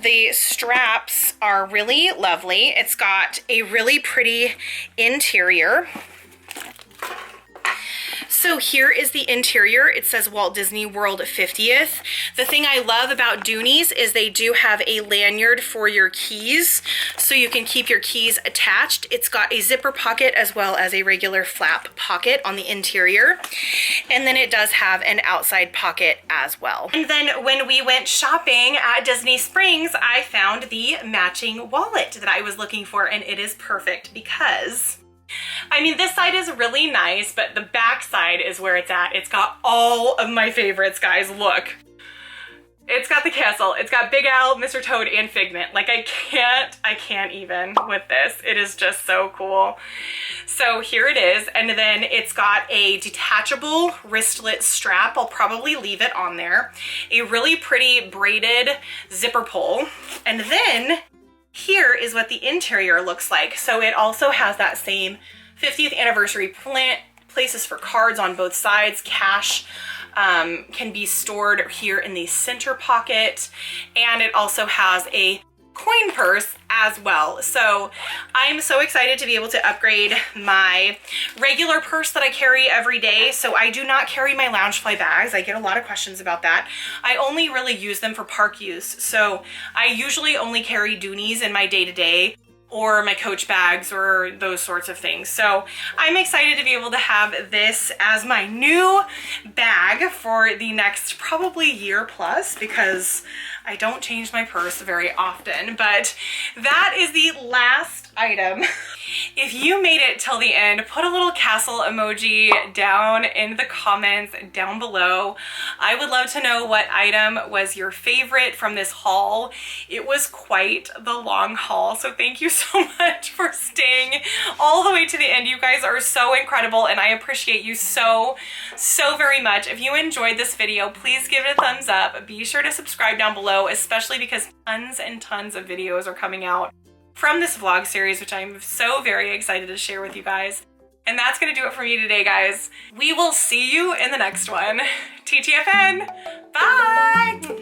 The straps are really lovely. It's got a really pretty interior. So here is the interior. It says Walt Disney World 50th. The thing I love about Doonies is they do have a lanyard for your keys, so you can keep your keys attached. It's got a zipper pocket as well as a regular flap pocket on the interior. And then it does have an outside pocket as well. And then when we went shopping at Disney Springs, I found the matching wallet that I was looking for, and it is perfect because I mean, this side is really nice, but the back side is where it's at. It's got all of my favorites, guys. Look. It's got the castle. It's got Big Al, Mr. Toad, and Figment. Like, I can't even with this. It is just so cool. So here it is. And then it's got a detachable wristlet strap. I'll probably leave it on there. A really pretty braided zipper pull. And then here is what the interior looks like. So it also has that same 50th anniversary places for cards on both sides. Cash can be stored here in the center pocket. And it also has a coin purse as well. So I'm so excited to be able to upgrade my regular purse that I carry every day. So I do not carry my Loungefly bags. I get a lot of questions about that. I only really use them for park use. So I usually only carry Doonies in my day-to-day or my Coach bags or those sorts of things. So I'm excited to be able to have this as my new bag for the next probably year plus, because I don't change my purse very often. But that is the last item. If you made it till the end, put a little castle emoji down in the comments down below. I would love to know what item was your favorite from this haul. It was quite the long haul, so thank you so much for staying all the way to the end. You guys are so incredible, and I appreciate you so very much. If you enjoyed this video, please give it a thumbs up. Be sure to subscribe down below, especially because tons and tons of videos are coming out from this vlog series, which I'm so very excited to share with you guys. And that's gonna do it for me today, guys. We will see you in the next one. TTFN, bye!